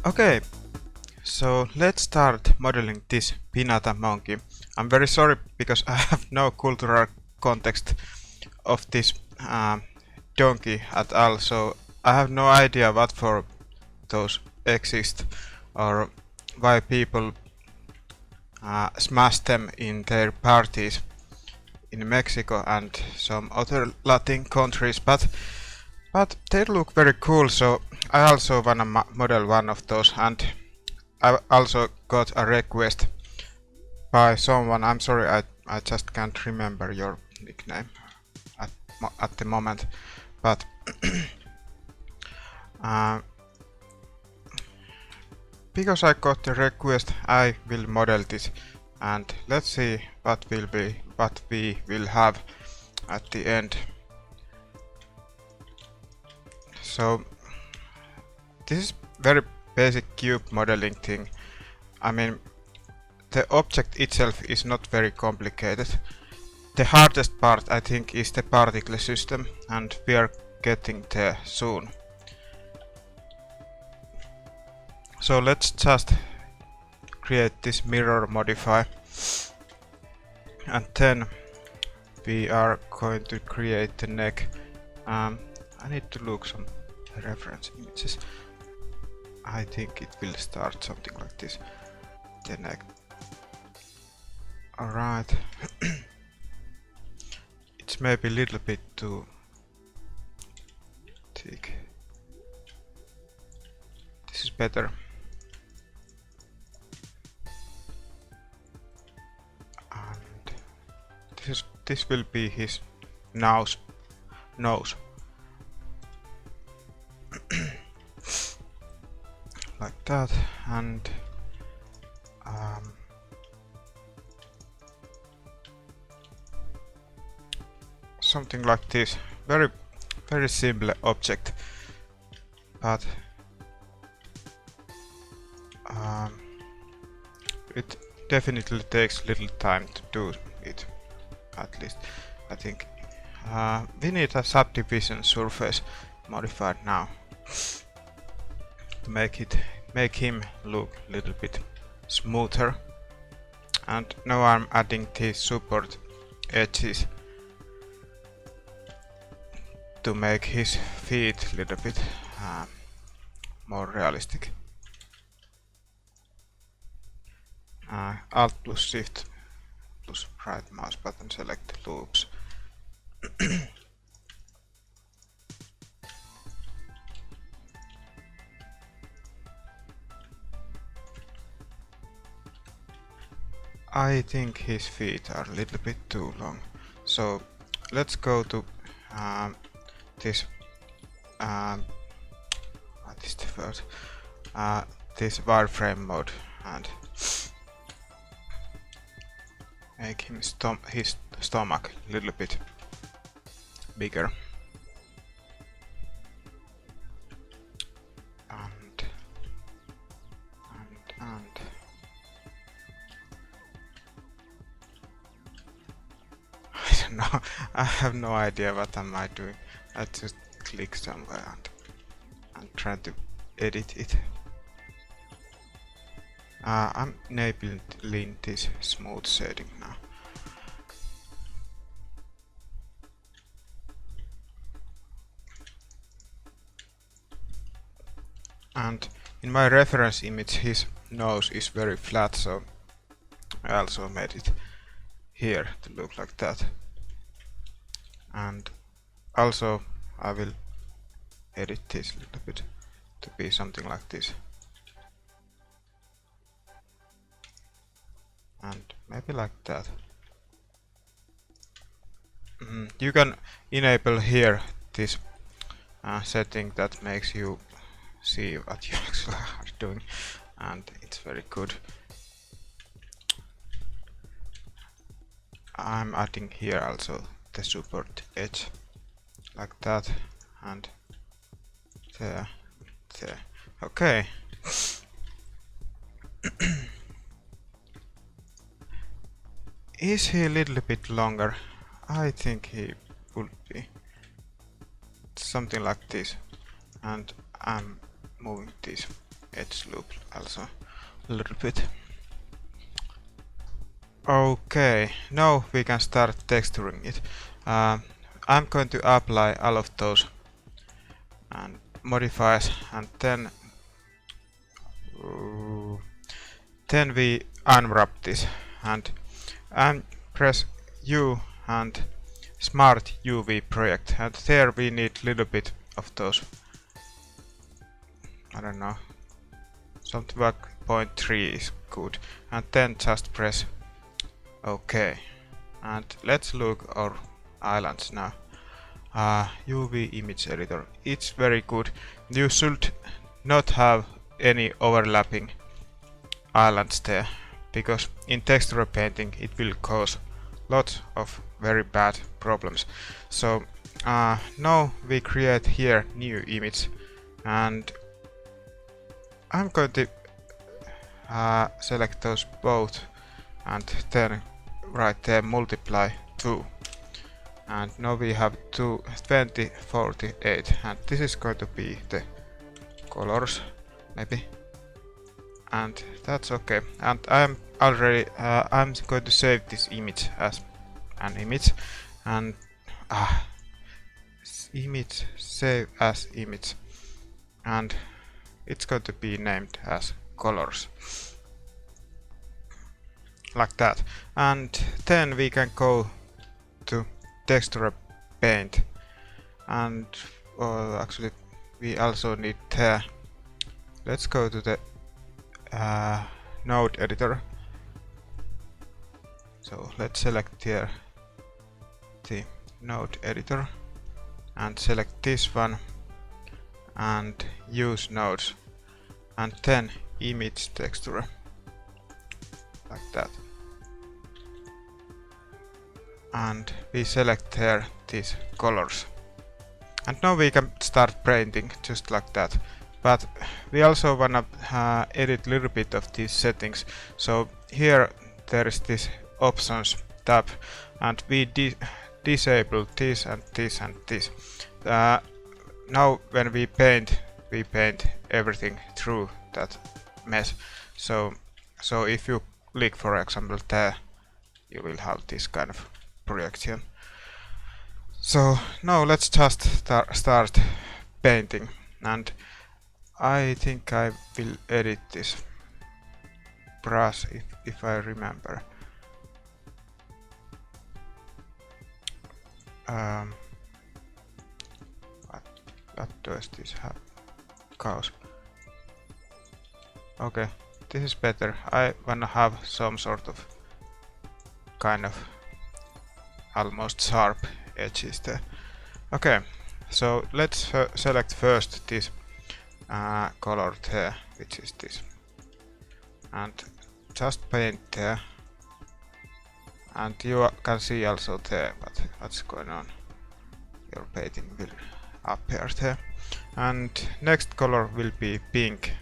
Okay, so let's start modeling this Piñata monkey. I'm very sorry because I have no cultural context of this donkey at all, so I have no idea what for those exist or why people smash them in their parties in Mexico and some other Latin countries, but they look very cool, so I also wanna model one of those, and I also got a request by someone. I'm sorry, I just can't remember your nickname at the moment, but because I got the request, I will model this, and let's see what we will have at the end. So this is very basic cube modeling thing. I mean, the object itself is not very complicated. The hardest part, I think, is the particle system, and we are getting there soon. So let's just create this mirror modify, and then we are going to create the neck. I need to look some reference images. I think it will start something like this. The neck. Alright. It's maybe a little bit too thick. This is better. And this will be his nose. Like that, and something like this. Very simple object, but it definitely takes little time to do it. At least I think we need a subdivision surface modified now to make him look a little bit smoother. And now I'm adding these support edges to make his feet a little bit more realistic. Alt plus Shift plus right mouse button, select the loops. I think his feet are a little bit too long, so let's go to this what is the word? This wireframe mode, and make him his stomach a little bit bigger. And I don't know. I have no idea what am I doing. I just click somewhere and try to edit it. I'm enabling this smooth shading now. And in my reference image, his nose is very flat, so I also made it here to look like that. And also I will edit this a little bit to be something like this. And maybe like that. You can enable here this setting that makes you see what you actually are doing, and it's very good. I'm adding here also the support edge like that, and there. Okay. Is he a little bit longer? I think he would be something like this, and I'm moving this edge loop also a little bit. Okay, now we can start texturing it. I'm going to apply all of those and modifiers, and then we unwrap this and press U and Smart UV project, and there we need little bit of those, I don't know, something like 0.3 is good, and then just press OK. And let's look our islands now. UV image editor, it's very good. You should not have any overlapping islands there, because in texture painting it will cause lots of very bad problems. So now we create here new image, and I'm going to select those both and then right there multiply 2, and now we have 20, 48, and this is going to be the colors maybe, and that's okay. And I'm already I'm going to save this image as an image, and image, save as image, and it's going to be named as colors, like that. And then we can go to texture paint, and actually we also need let's go to the node editor. So let's select here the node editor and select this one and use nodes, and then image texture, like that. And we select here these colors, and now we can start painting just like that. But we also wanna edit a little bit of these settings. So here there is this options tab, and we disable this and this and this. Now when we paint everything through that mesh. So if you click, for example, there, you will have this kind of projection. So now let's just start painting, and I think I will edit this brush if I remember. What does this have? Cause. Okay, this is better. I wanna have some sort of kind of almost sharp edges there. Okay, so let's select first this color there, which is this, and just paint there, and you can see also there what's going on. Your painting will appear there, and next color will be pink.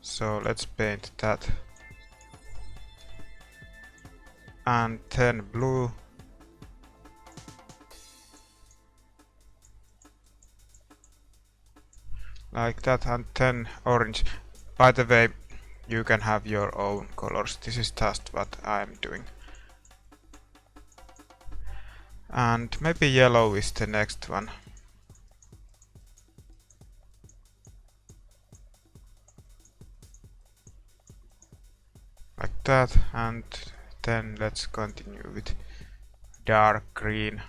So let's paint that, and then blue, like that, and then orange. By the way, you can have your own colors. This is just what I'm doing. And maybe yellow is the next one. Like that, and then let's continue with dark green.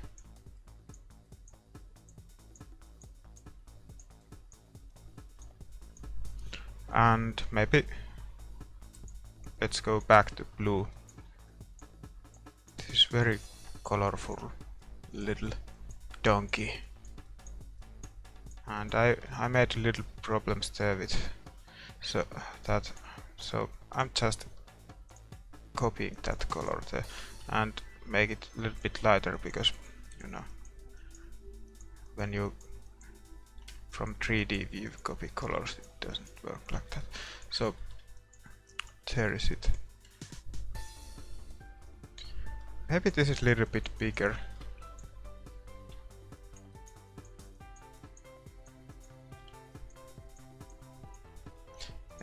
And maybe let's go back to blue. This is very colorful little donkey. And I made little problems there with so I'm just copying that color there and make it a little bit lighter, because you know, when you from 3D view copy colors, it doesn't work like that. So there is it. Maybe this is a little bit bigger.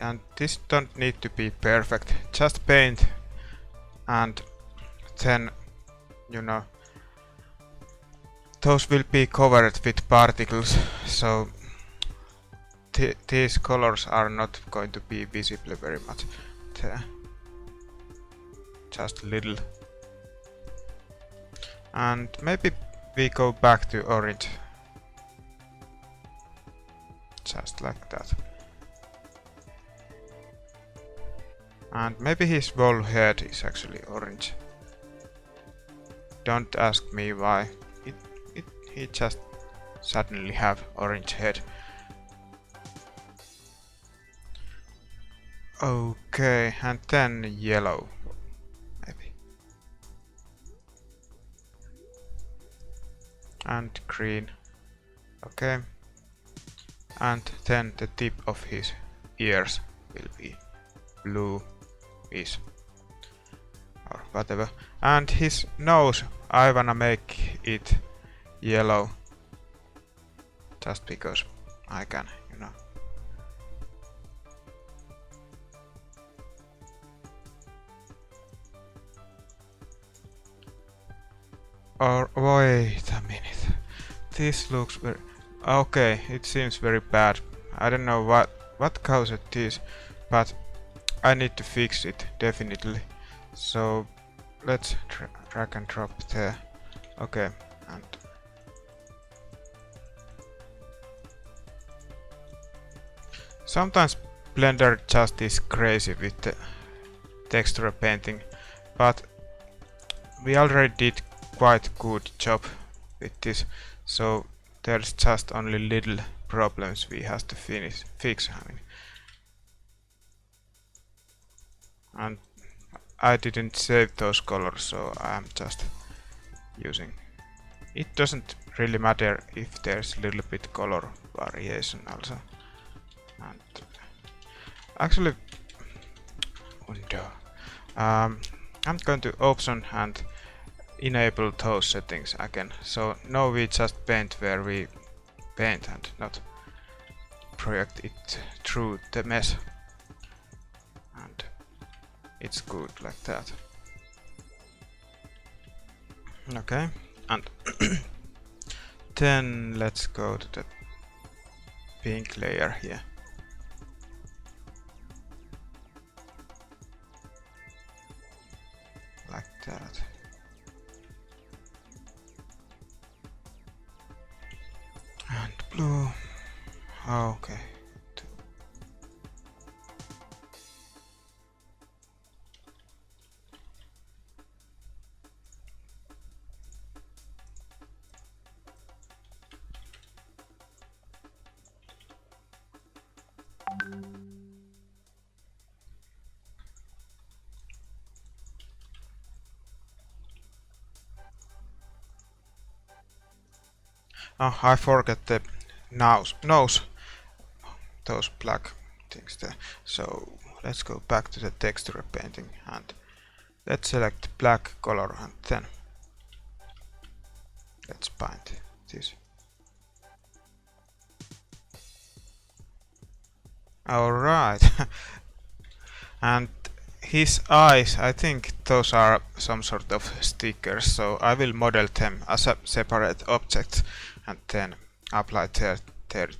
and this don't need to be perfect, just paint and then, you know, those will be covered with particles, so these colors are not going to be visible very much. There. Just little. And maybe we go back to orange. Just like that. And maybe his whole head is actually orange. Don't ask me why. He just suddenly have orange head. Okay, and then yellow. Maybe. And green. Okay. And then the tip of his ears will be blue-ish. Or whatever. And his nose, I wanna make it yellow. Just because I can, you know. Or wait a minute. This looks very... Okay, it seems very bad. I don't know what caused this, but I need to fix it, definitely. So let's drag and drop there. Okay, and sometimes Blender just is crazy with the texture painting, but we already did quite good job with this, so there's just only little problems we have to fix. I mean, and I didn't save those colors, so I'm just using. It doesn't really matter if there's a little bit color variation also. And actually, window. I'm going to option and enable those settings again. So now we just paint where we paint and not project it through the mesh. And it's good like that. Okay, and then let's go to the pink layer here. Like that. And blue. Okay. Oh, I forgot the nose, those black things there. So let's go back to the texture painting and let's select black color and then let's paint this. Alright. And his eyes, I think those are some sort of stickers, so I will model them as a separate object and then apply their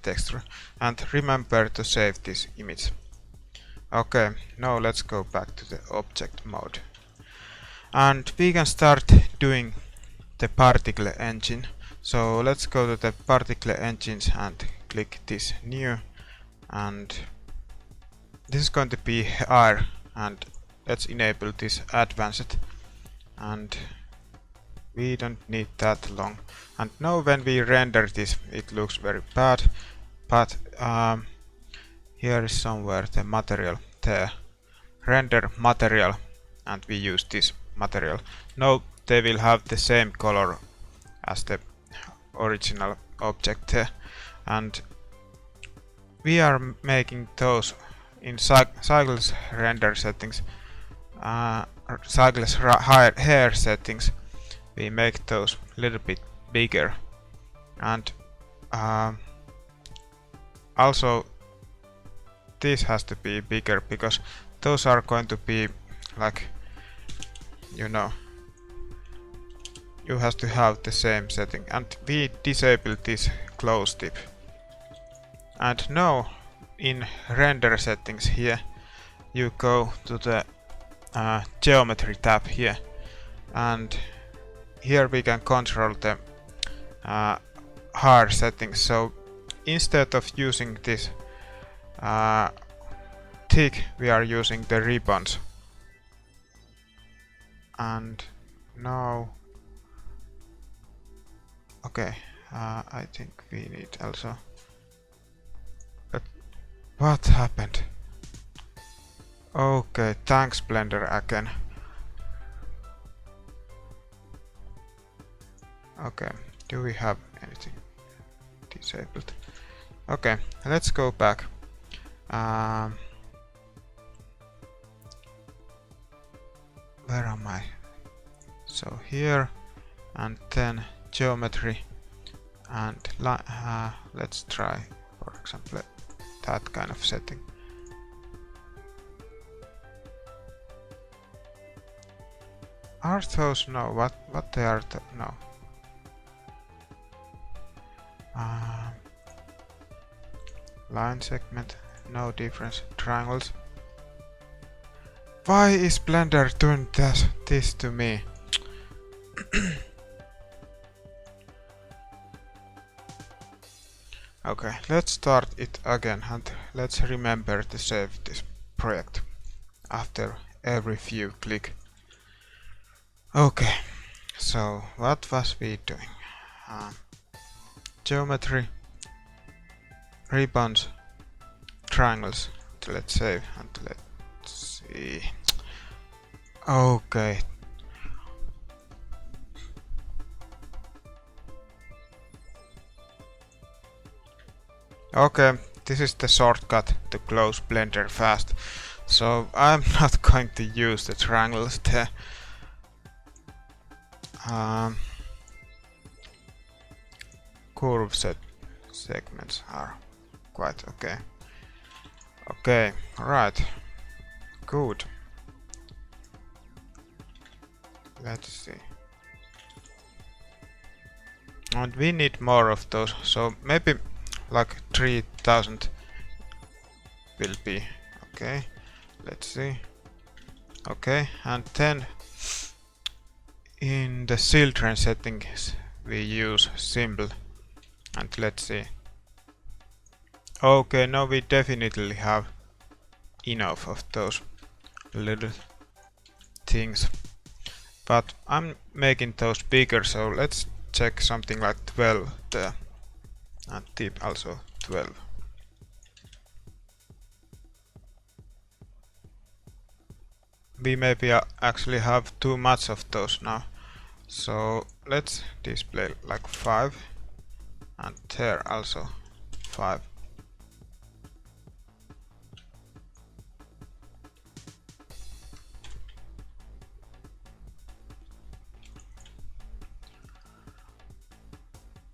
texture. And remember to save this image. Okay, now let's go back to the object mode. And we can start doing the particle engine. So let's go to the particle engines and click this new. And this is going to be air, and let's enable this advanced. And we don't need that long. And now when we render this, it looks very bad, but here is somewhere the material there. Render material, and we use this material. Now they will have the same color as the original object there. And we are making those in cycles render settings, cycles hair settings. We make those a little bit bigger, and also this has to be bigger because those are going to be like, you know, you have to have the same setting, and we disable this close tip. And now in render settings here you go to the geometry tab here, and here we can control the hard settings. So instead of using this thick, we are using the ribbons. And now, okay, I think we need also. But what happened? Okay, thanks Blender again. Okay, do we have anything disabled? Okay, let's go back. Where am I? So here, and then geometry, and let's try, for example, that kind of setting. Are those no? What they are? No. Line segment, no difference. Triangles. Why is Blender doing this to me? Okay, let's start it again, and let's remember to save this project after every few click. Okay, so what was we doing? Geometry, ribbons, triangles. Let's save and let's see. Okay. Okay, this is the shortcut to close Blender fast. So I'm not going to use the triangles there. Curve segments are quite okay. Okay, right. Good. Let's see. And we need more of those, so maybe like 3000 will be okay. Let's see. Okay, and then in the children settings we use symbol, and let's see. Okay, now we definitely have enough of those little things, but I'm making those bigger, so let's check something like 12 there, and tip also 12. We maybe actually have too much of those now, so let's display like 5, and there also 5.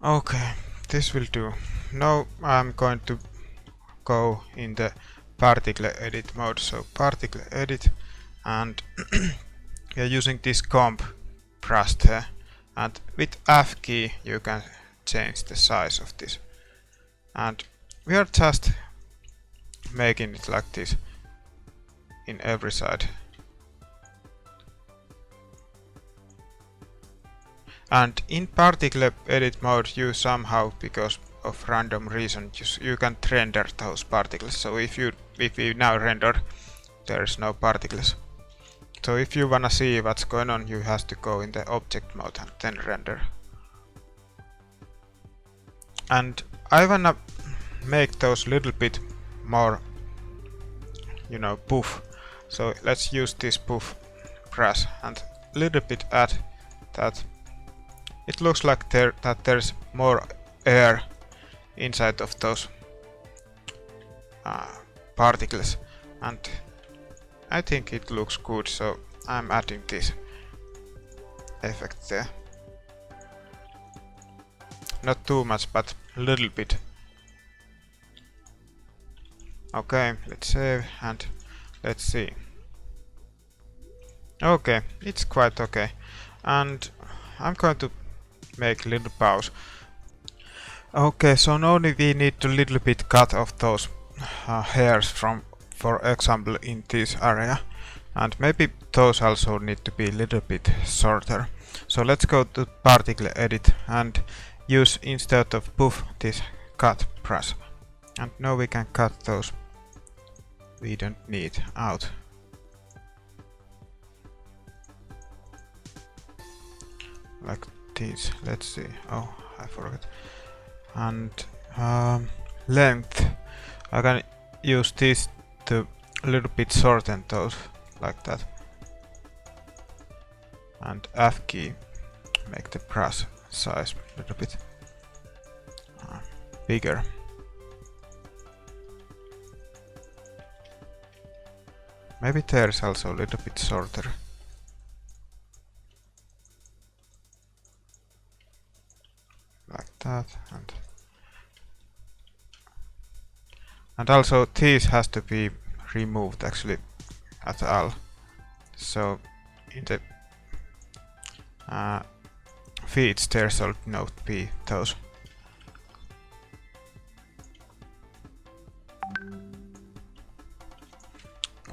Okay, this will do. Now I'm going to go in the particle edit mode, so particle edit, and we are using this comp brush there, and with F key you can change the size of this, and we are just making it like this in every side. And in particle edit mode you somehow, because of random reason, you can render those particles. So if you now render, there is no particles. So if you wanna see what's going on, you have to go in the object mode and then render. And I wanna make those little bit more, you know, poof. So let's use this poof brush and little bit add that. It looks like there's more air inside of those particles, and I think it looks good, so I'm adding this effect there. Not too much, but a little bit. Okay, let's save and let's see. Okay, it's quite okay. And I'm going to make a little pause. Okay, so now we need to little bit cut off those hairs from, for example, in this area. And maybe those also need to be a little bit shorter. So let's go to particle edit and use, instead of buff, this cut brush. And now we can cut those we don't need out. Like this. Let's see. Oh, I forgot. And length. I can use this to a little bit shorten those, like that. And F key, make the brush size a little bit bigger. Maybe there's also a little bit shorter. Like that, and also this has to be removed actually at all. So in the feeds there should not be those.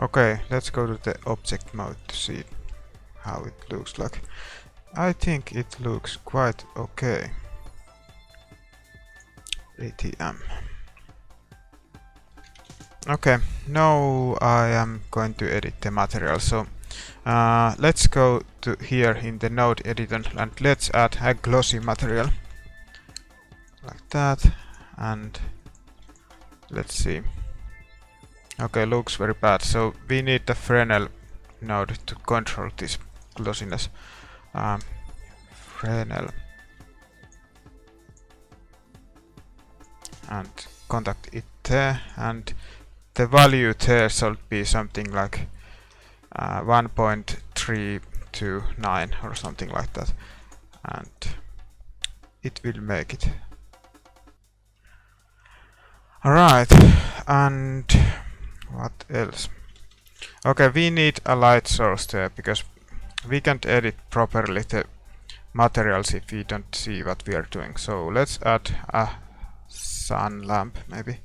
Okay, let's go to the object mode to see how it looks like. I think it looks quite okay. ATM. Okay, now I am going to edit the material. So let's go to here in the node editor and let's add a glossy material. Like that. And let's see. Okay, looks very bad. So we need the Fresnel node to control this glossiness. Fresnel. And contact it there, and the value there should be something like 1.329 or something like that, and it will make it. Alright, and what else? Okay, we need a light source there because we can't edit properly the materials if we don't see what we are doing. So let's add a sun lamp maybe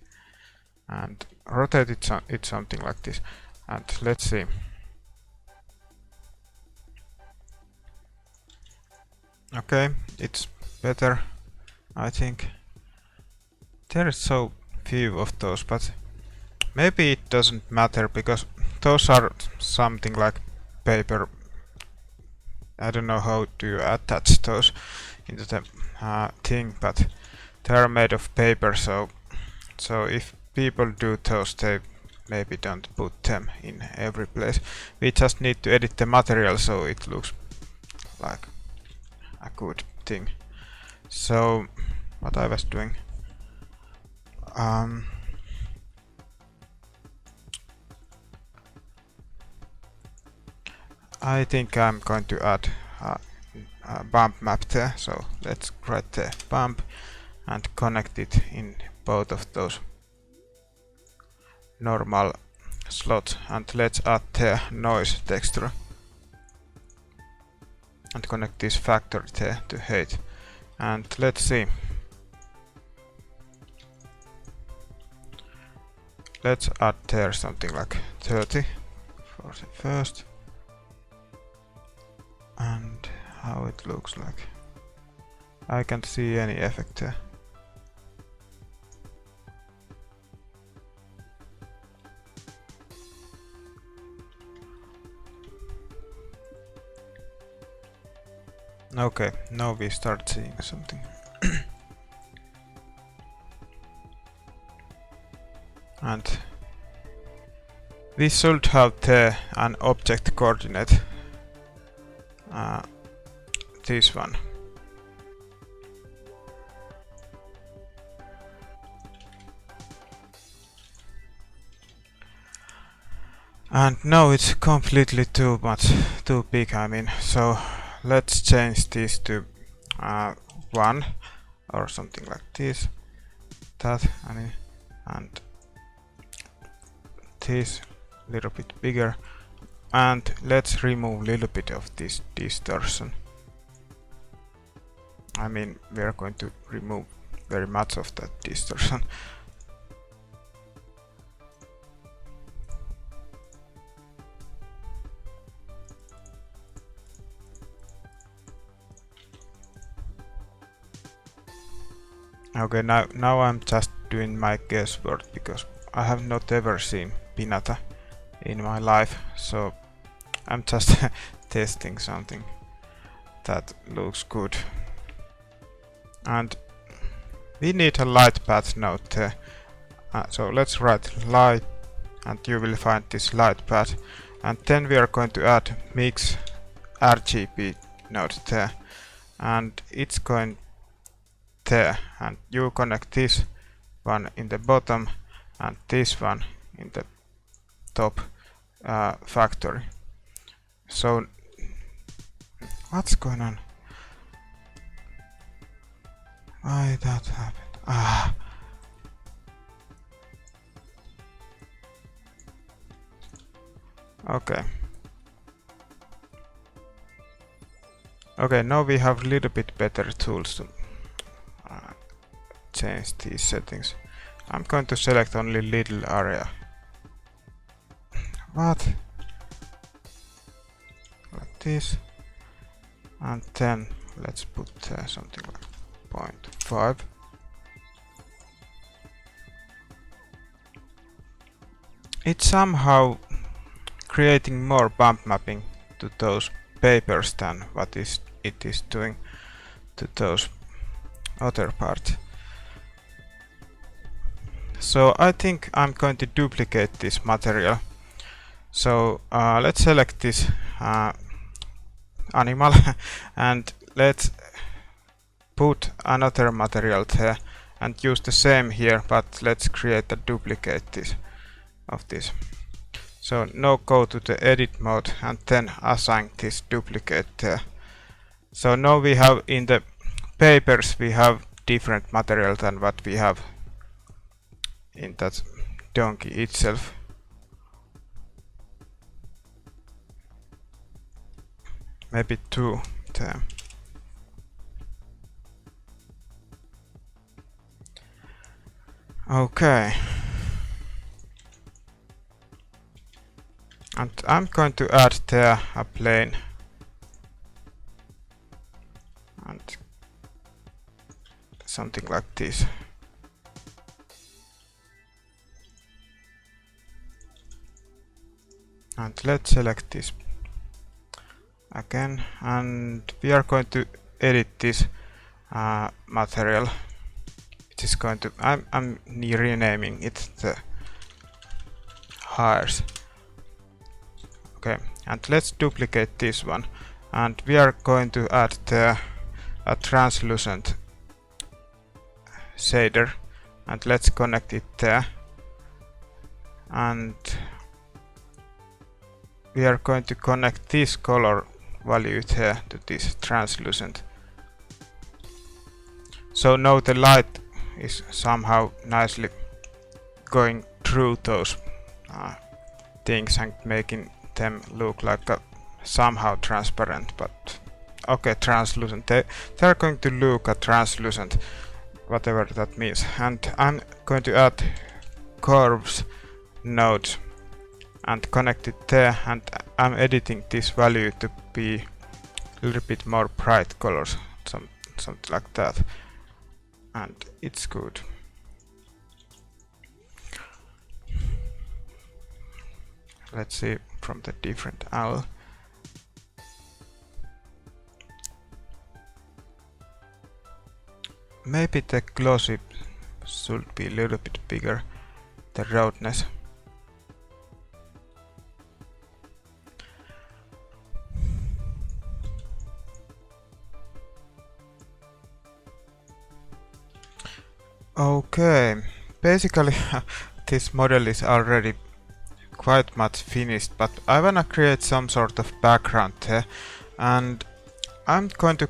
and rotate it something like this, and let's see. Okay, it's better, I think. There is so few of those, but maybe it doesn't matter because those are something like paper. I don't know how to attach those into the thing, but they are made of paper, so if people do those, they maybe don't put them in every place. We just need to edit the material so it looks like a good thing. So what I was doing, I think I'm going to add a bump map there, so let's write the bump and connect it in both of those normal slots, and let's add the noise texture and connect this factor there to height, and let's see. Let's add there something like 30 for the first, and how it looks like. I can't see any effect there. Okay, now we start seeing something. And we should have an object coordinate. This one. And now it's completely too big, I mean, so let's change this to 1 or something like this, and this a little bit bigger, and let's remove a little bit of this distortion. I mean, we are going to remove very much of that distortion. Okay, now I'm just doing my guesswork because I have not ever seen Piñata in my life, so I'm just testing something that looks good. And we need a light path node there. So let's write light, and you will find this light path. And then we are going to add mix RGB node there, and it's going there, and you connect this one in the bottom and this one in the top factory. So what's going on? Why that happened? Okay. Okay, now we have a little bit better tools to change these settings. I'm going to select only little area. What? Like this. And then let's put something like 0.5. It's somehow creating more bump mapping to those papers than what it is doing to those other parts. So I think I'm going to duplicate this material. So let's select this animal and let's put another material there and use the same here, but let's create a duplicate of this. So now go to the edit mode and then assign this duplicate there. So now we have in the papers we have different material than what we have in that donkey itself. Maybe 2 there. Okay. And I'm going to add there a plane and something like this. And let's select this again, and we are going to edit this material. It is going to I'm renaming it the hairs. Okay, and let's duplicate this one, and we are going to add a translucent shader, and let's connect it there, and we are going to connect this color value there to this translucent. So now the light is somehow nicely going through those things and making them look like somehow transparent, but okay, translucent. They're going to look at translucent, whatever that means. And I'm going to add curves node and connect it there, and I'm editing this value to be a little bit more bright colors, something like that, and it's good. Let's see from the different angle. Maybe the glossy should be a little bit bigger, the roundness. Okay, basically this model is already quite much finished, but I wanna create some sort of background there, and I'm going to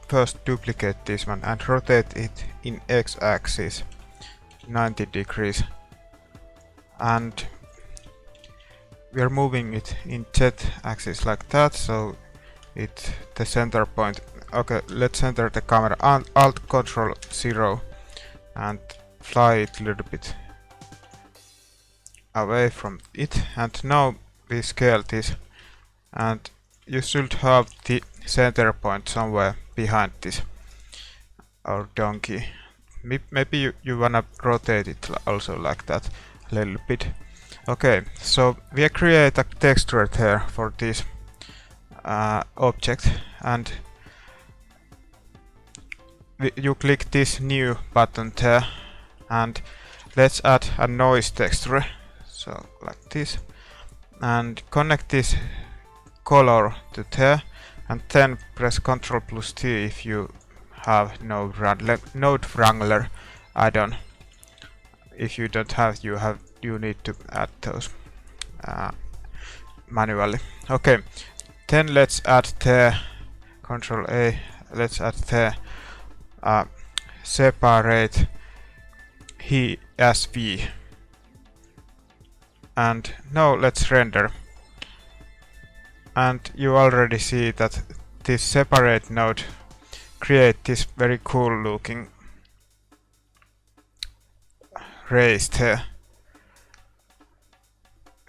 first duplicate this one and rotate it in x-axis 90 degrees, and we are moving it in Z axis like that, so the center point. Okay, let's center the camera. Alt Control 0 and fly it a little bit away from it. And now we scale this, and you should have the center point somewhere behind this, our donkey. Maybe you wanna rotate it also like that a little bit. Okay, so we create a texture here for this object, and you click this new button there, and let's add a noise texture, so like this, and connect this color to there, and then press Ctrl+T if you have Node Wrangler add-on. If you don't have, you need to add those manually. Okay, then let's add the Ctrl A. Let's add the separate SV, and now let's render. And you already see that this separate node create this very cool looking race here,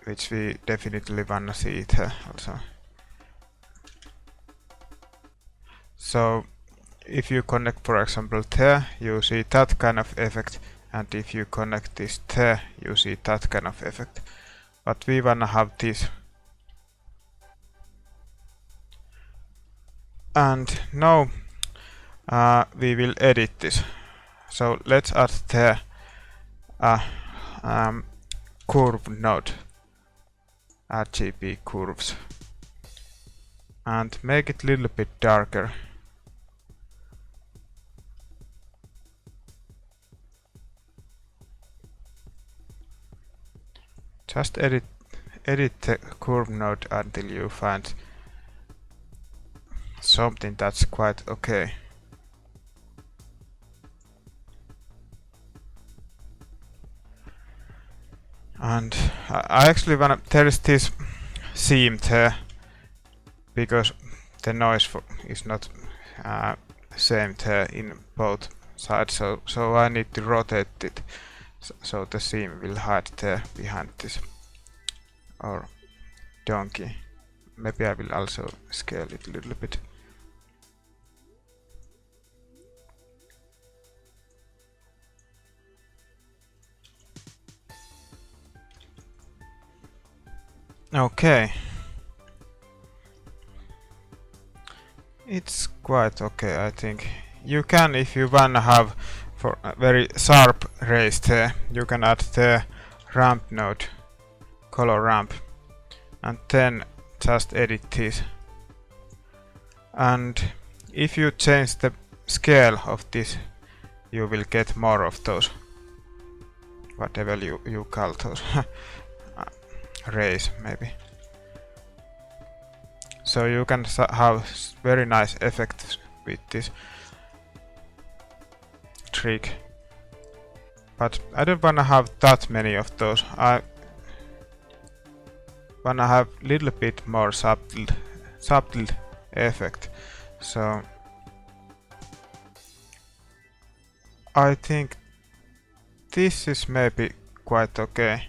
which we definitely wanna see it here also. So if you connect, for example, there, you see that kind of effect, and if you connect this there, you see that kind of effect. But we wanna have this. And now we will edit this. So let's add the curve node, RGB curves, and make it a little bit darker. Just edit the curve node until you find something that's quite okay. And I actually wanna, there is this seam there, because the noise is not same there in both sides, so I need to rotate it so the seam will hide there behind this, or donkey. Maybe I will also scale it a little bit. Okay. It's quite okay, I think. You can, if you wanna have for a very sharp race there, you can add the ramp node, color ramp, and then just edit this. And if you change the scale of this, you will get more of those, whatever you call those, rays maybe. So you can have very nice effects with this trick. But I don't wanna have that many of those. I wanna have little bit more subtle effect. So I think this is maybe quite okay.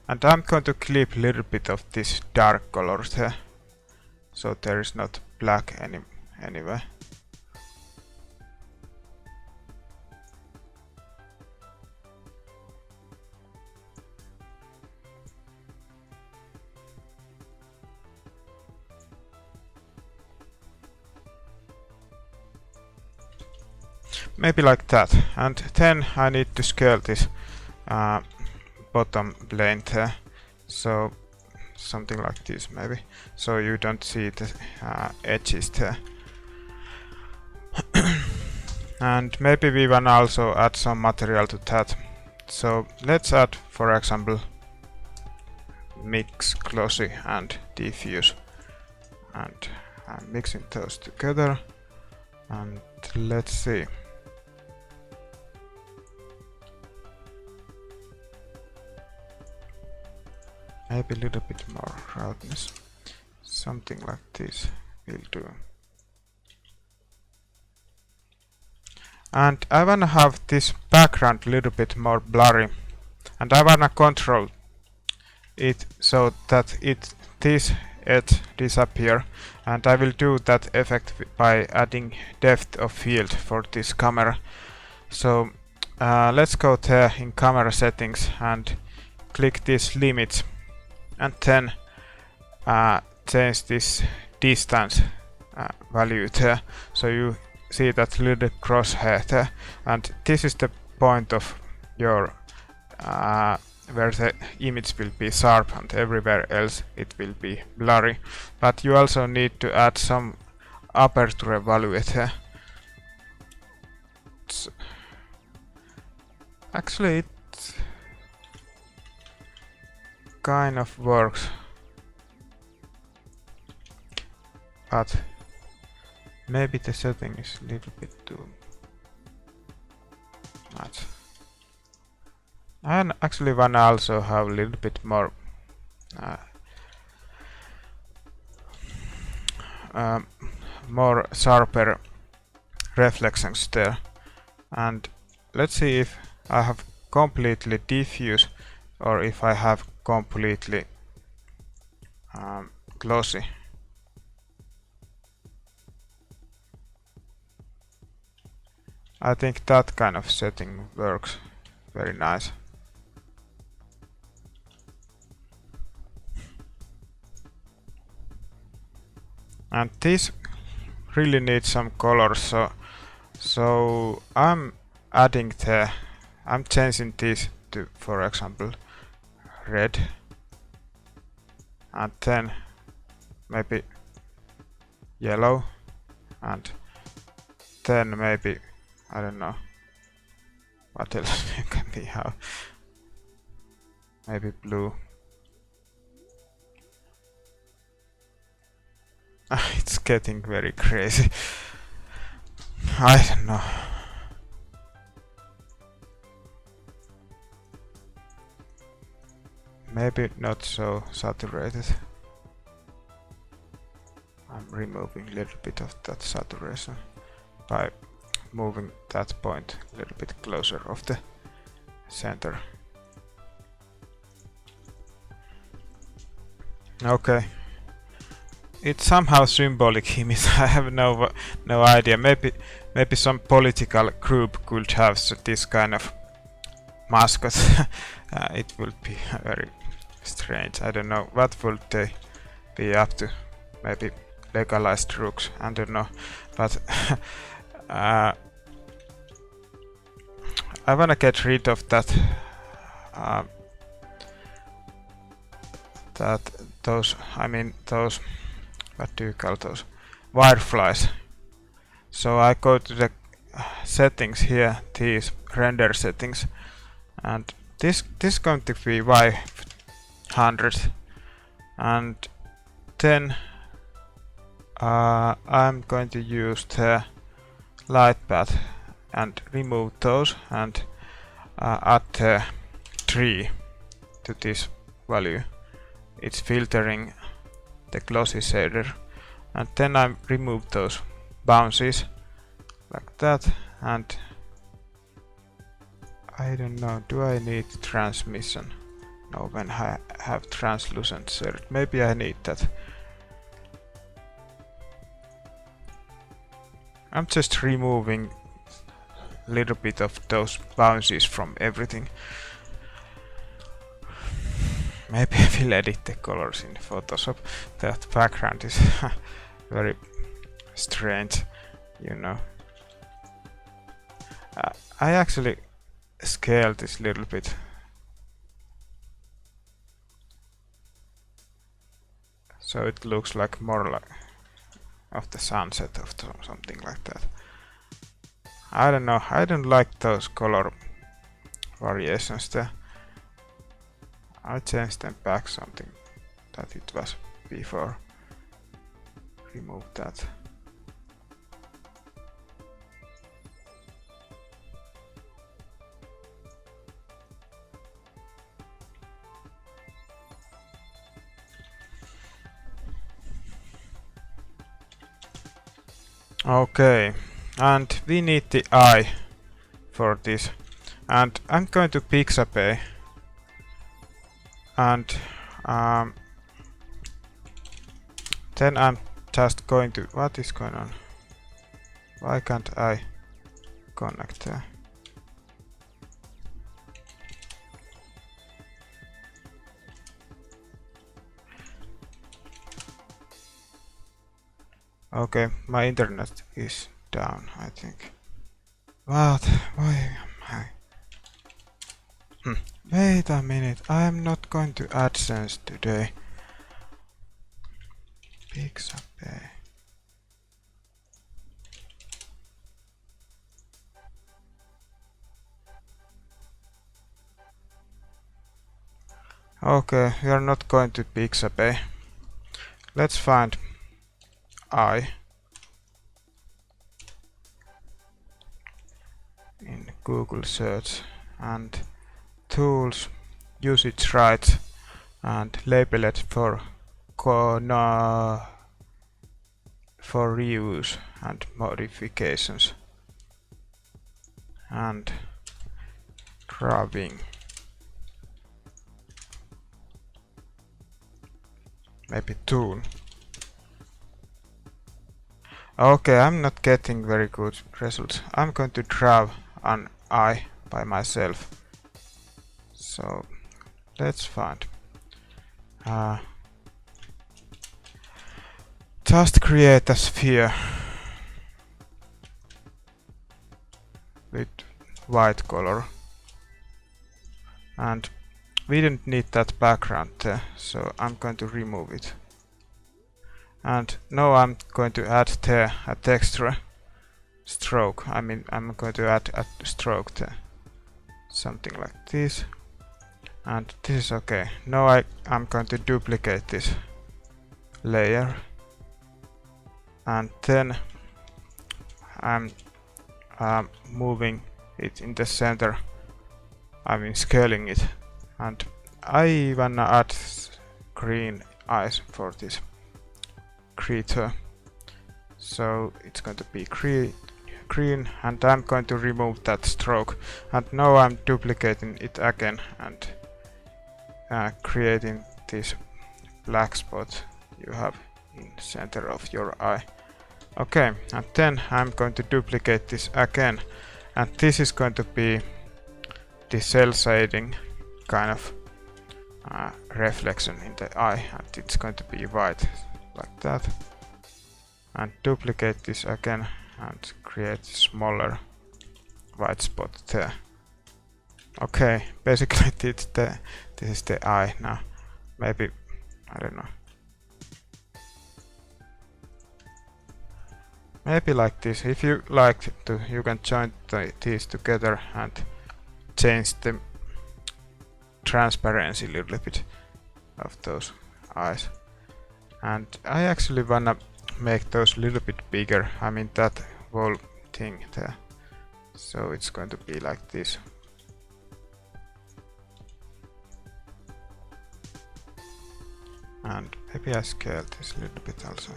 And I'm going to clip a little bit of this dark colors here, so there is not black anyway. Maybe like that. And then I need to scale this bottom plane there, so something like this maybe, so you don't see the edges there. And maybe we wanna also add some material to that, so let's add, for example, mix glossy and diffuse, and I'm mixing those together, and let's see. Maybe a little bit more roundness. Something like this will do. And I wanna have this background a little bit more blurry. And I wanna control it so that this edge disappear. And I will do that effect by adding depth of field for this camera. So let's go there in camera settings and click this limits, and then change this distance value there, so you see that little crosshair there, and this is the point of your where the image will be sharp and everywhere else it will be blurry. But you also need to add some aperture value there. Actually it kind of works, but maybe the setting is a little bit too much. I actually wanna also have a little bit more more sharper reflections there. And let's see if I have completely diffuse or if I have completely glossy. I think that kind of setting works very nice. And this really needs some colors, so I'm adding I'm changing this to, for example, red, and then maybe yellow, and then maybe, I don't know what else can we have, maybe blue. It's getting very crazy. I don't know. Maybe not so saturated. I'm removing a little bit of that saturation by moving that point a little bit closer of the center. Okay. It's somehow symbolic image. I have no idea. Maybe some political group could have this kind of mascot. It will be very strange. I don't know. What would they be up to? Maybe legalized drugs. I don't know. But I wanna get rid of that. Those. What do you call those? Wireflies. So I go to the settings here, these render settings, and this going to be Y100, and then I'm going to use the light path and remove those and add the 3 to this value. It's filtering the glossy shader, and then I remove those bounces like that, and I don't know, do I need transmission? No, when I have translucent shader, maybe I need that. I'm just removing a little bit of those bounces from everything. Maybe I will edit the colors in Photoshop. That background is very strange, you know. I actually scaled this little bit. So it looks like more like of the sunset or something like that. I don't know, I don't like those color variations there. I'll change them back something that it was before. Remove that. Okay, and we need the eye for this. And I'm going to Pixabay and then I'm just going to... What is going on? Why can't I connect there? Okay, my internet is down, I think. What? Why am I? Wait a minute, I'm not going to AdSense today. Pixabay. Okay, we are not going to Pixabay. Let's find I in Google search and tools, usage rights, and label it for reuse and modifications and grabbing. Maybe tool. Okay, I'm not getting very good results. I'm going to draw an eye by myself. So let's find. Just create a sphere with white color. And we didn't need that background there, so I'm going to remove it. And now I'm going to add there a texture stroke. I mean, I'm going to add a stroke there. Something like this. And this is okay. Now I'm going to duplicate this layer. And then I'm moving it in the center. I mean scaling it. And I wanna add green eyes for this creature. So it's going to be green, and I'm going to remove that stroke. And now I'm duplicating it again and creating this black spot you have in center of your eye. Okay, and then I'm going to duplicate this again, and this is going to be the cell shading kind of reflection in the eye, and it's going to be white like that. And duplicate this again and create smaller white spot there. Okay, basically this is the eye now. Maybe, I don't know. Maybe like this. If you like to, you can join these together and change the transparency a little bit of those eyes. And I actually wanna make those a little bit bigger. I mean that whole thing there. So it's going to be like this. And maybe I scale this a little bit also.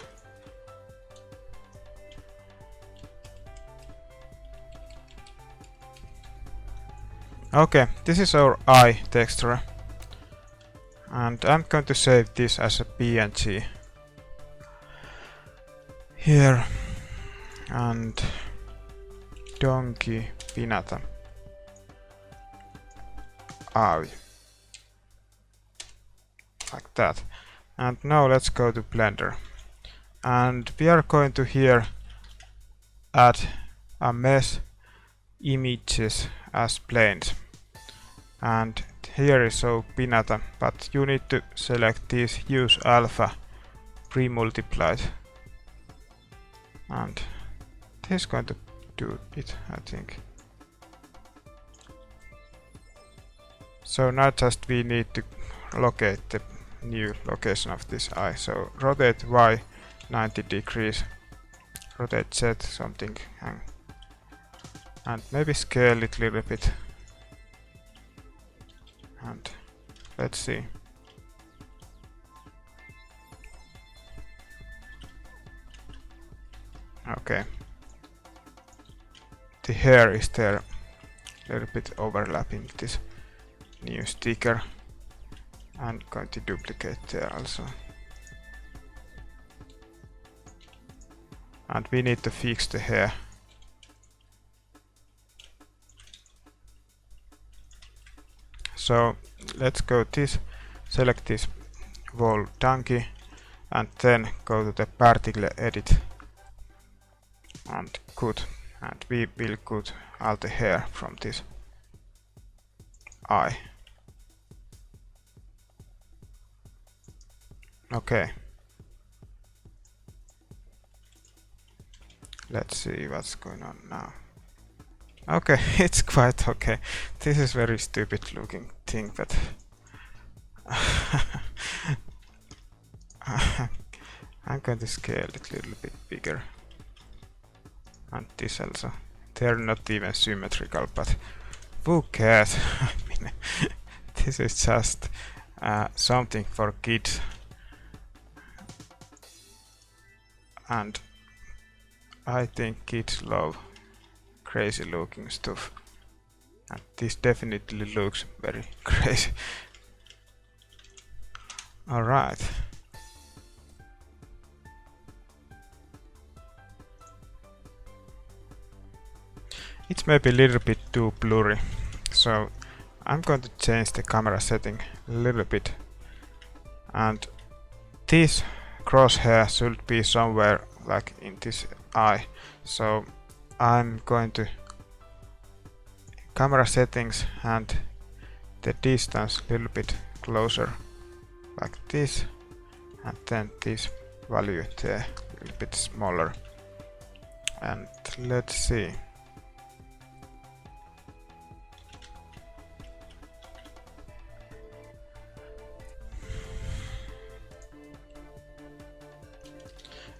Okay, this is our eye texture. And I'm going to save this as a PNG here. And donkey Piñata eye. Like that. And now let's go to Blender. And we are going to here add a mesh images as planes. And here is so Piñata, but you need to select this use alpha pre-multiplied. And this is going to do it, I think. So now just we need to locate the new location of this eye. So rotate Y 90 degrees, rotate Z something, and maybe scale it a little bit. And let's see. Okay. The hair is there, a little bit overlapping this new sticker. And going to duplicate there also. And we need to fix the hair. So let's go this, select this wall donkey, and then go to the particle edit and cut, and we will cut all the hair from this eye. Okay. Let's see what's going on now. Okay, it's quite okay. This is very stupid looking thing, but I'm going to scale it a little bit bigger. And this also. They're not even symmetrical, but who cares? I mean, this is just something for kids. And I think kids love crazy looking stuff. And this definitely looks very crazy. Alright. It's maybe a little bit too blurry, so I'm going to change the camera setting a little bit, and this crosshair should be somewhere like in this eye, so I'm going to camera settings and the distance a little bit closer like this, and then this value there a little bit smaller, and let's see.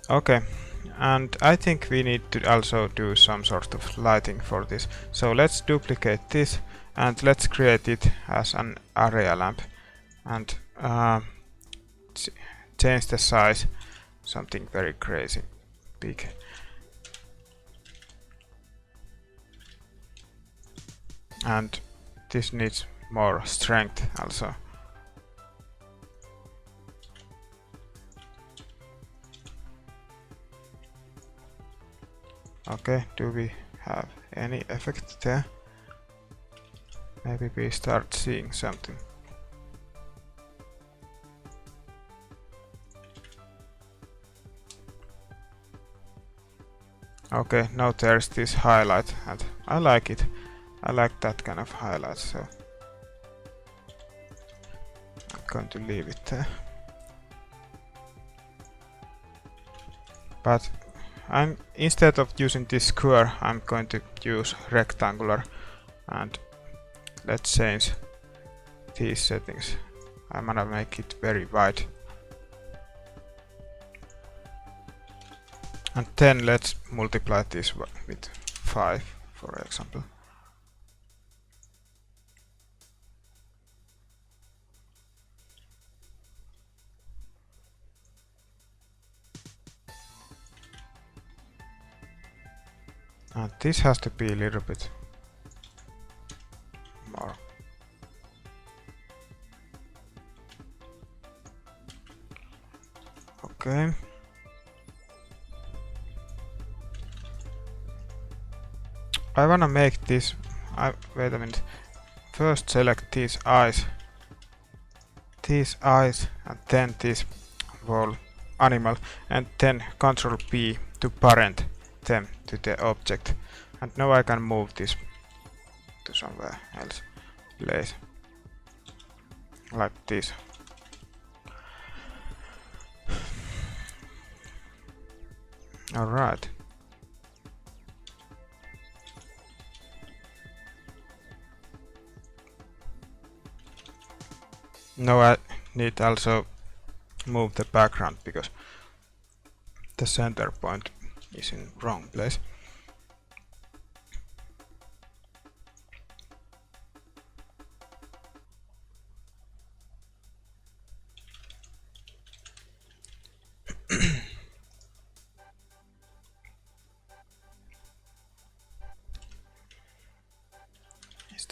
Okay, and I think we need to also do some sort of lighting for this. So let's duplicate this and let's create it as an area lamp, and change the size something very crazy big. And this needs more strength also. Okay, do we have any effect there? Maybe we start seeing something. Okay, now there's this highlight, and I like it. I like that kind of highlight, so I'm going to leave it there. But instead of using this square, I'm going to use rectangular, and let's change these settings. I'm gonna make it very wide. And then let's multiply this with 5, for example. And this has to be a little bit more. Okay. I wanna make this. Wait a minute. First select these eyes, and then this whole animal, and then Ctrl P to parent them to the object. And now I can move this to somewhere else place, like this. Alright. Now I need also move the background because the center point is in wrong place.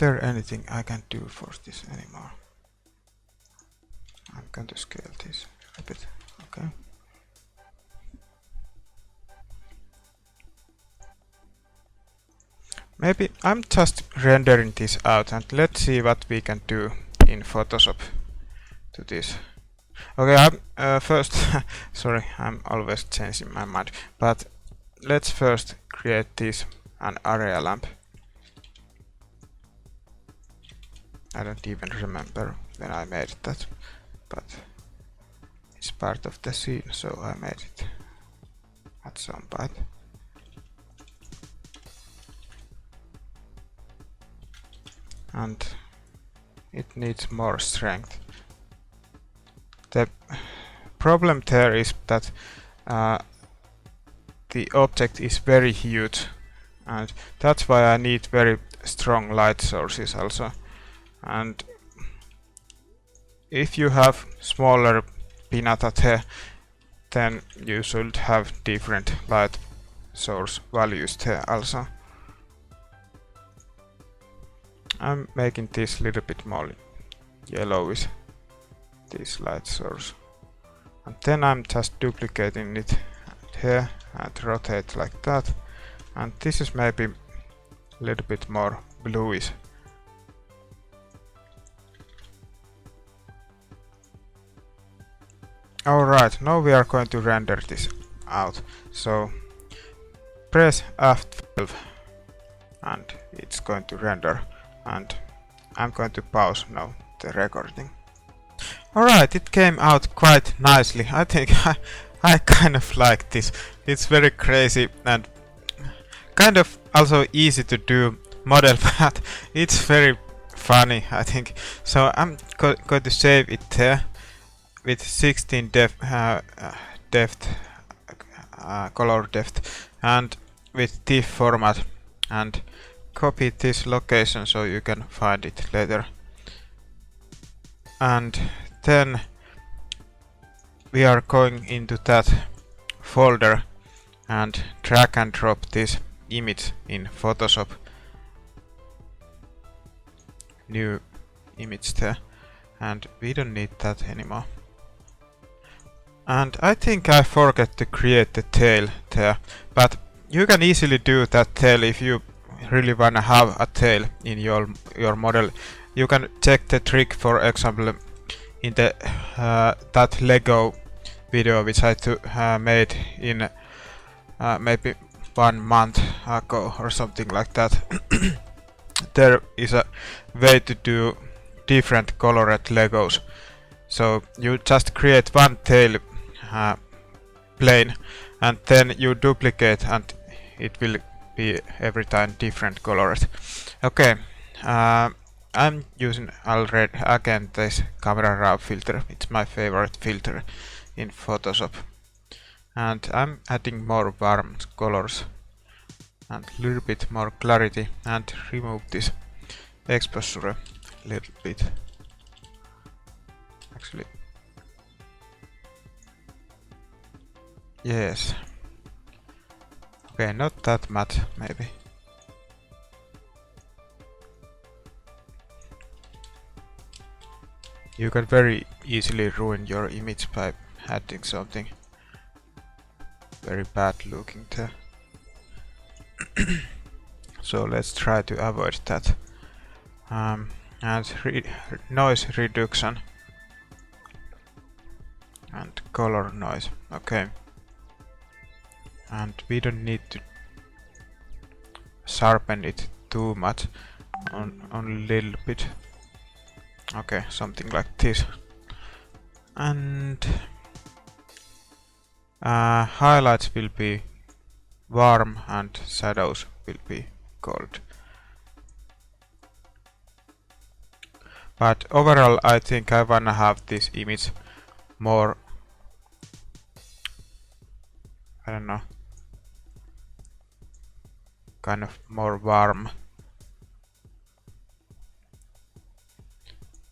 there anything I can do for this anymore? I'm going to scale this a bit. Okay. Maybe I'm just rendering this out and let's see what we can do in Photoshop to this. Okay, I'm first sorry, I'm always changing my mind, but let's first create this an area lamp. I don't even remember when I made that, but it's part of the scene, so I made it at some point. And it needs more strength. The problem there is that the object is very huge, and that's why I need very strong light sources also. And if you have smaller Piñata there, then you should have different light source values there also. I'm making this a little bit more yellowish, this light source. And then I'm just duplicating it here and rotate like that. And this is maybe a little bit more bluish. Alright, now we are going to render this out. So press F12 and it's going to render. And I'm going to pause now the recording. Alright, it came out quite nicely. I think I kind of like this. It's very crazy and kind of also easy to do model, but it's very funny, I think. So I'm going to save it there with 16 color depth and with TIFF format, and copy this location so you can find it later. And then we are going into that folder and drag and drop this image in Photoshop. New image there, and we don't need that anymore. And I think I forgot to create the tail there, but you can easily do that tail if you really wanna have a tail in your model. You can check the trick, for example, in the that Lego video which I made in maybe 1 month ago or something like that. There is a way to do different colored Legos. So you just create one tail plane and then you duplicate and it will be every time different colors. Okay, I'm using already again this camera raw filter. It's my favorite filter in Photoshop. And I'm adding more warm colors and a little bit more clarity and remove this exposure a little bit. Actually, yes. Okay, not that much maybe. You can very easily ruin your image by adding something very bad looking there. So let's try to avoid that. And noise reduction and color noise. Okay. And we don't need to sharpen it too much, on a little bit. Okay, something like this. And highlights will be warm and shadows will be cold. But overall I think I wanna have this image more, I don't know, kind of more warm.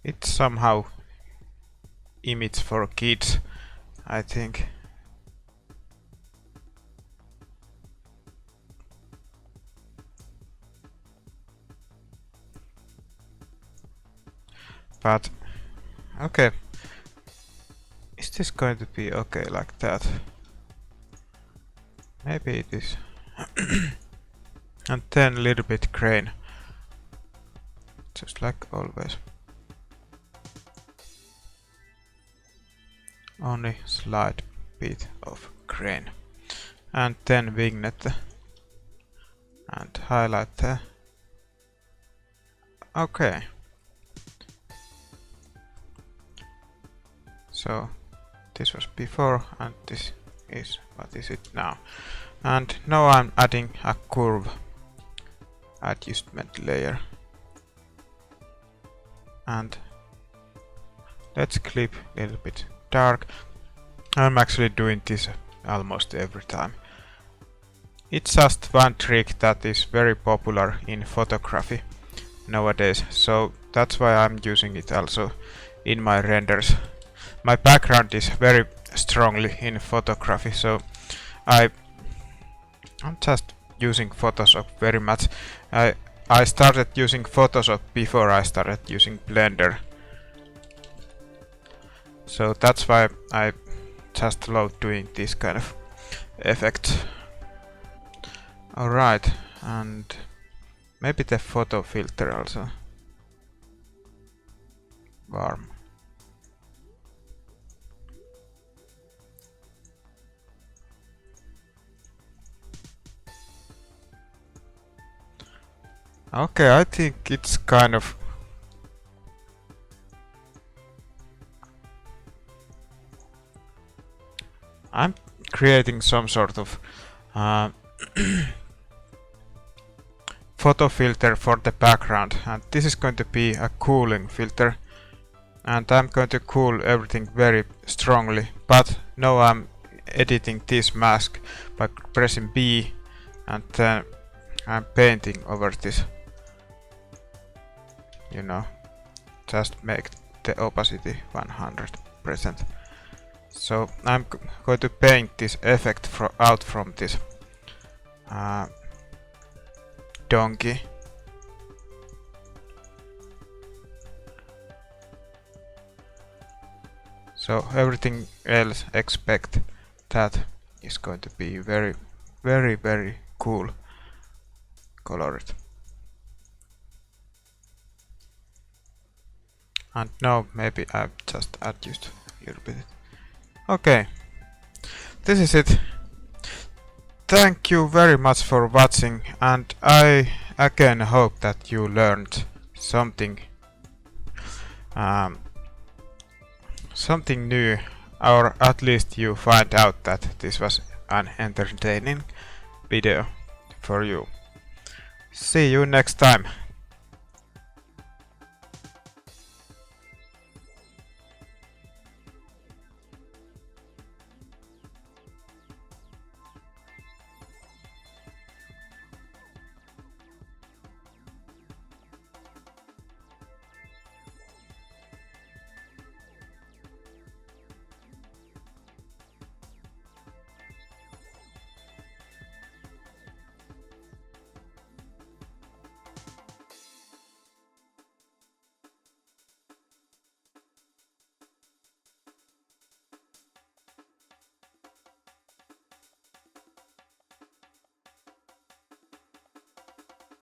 It's somehow image for kids, I think. But okay, is this going to be okay like that? Maybe it is. And then a little bit grain, just like always. Only slight bit of grain. And then vignette and highlight there. Okay. So this was before and this is what is it now. And now I'm adding a curve adjustment layer. And let's clip a little bit dark. I'm actually doing this almost every time. It's just one trick that is very popular in photography nowadays, so that's why I'm using it also in my renders. My background is very strongly in photography, so I'm just using Photoshop very much. I started using Photoshop before I started using Blender, so that's why I just love doing this kind of effect. Alright, and maybe the photo filter also. Warm. Okay, I think it's kind of I'm creating some sort of photo filter for the background, and this is going to be a cooling filter, and I'm going to cool everything very strongly, but now I'm editing this mask by pressing B, and then I'm painting over this, you know, just make the opacity 100%. So I'm going to paint this effect out from this donkey. So everything else expect that is going to be very, very, very cool colored. And now maybe I've just adjusted a little bit. Okay, this is it. Thank you very much for watching, and I again hope that you learned something something new, or at least you find out that this was an entertaining video for you. See you next time.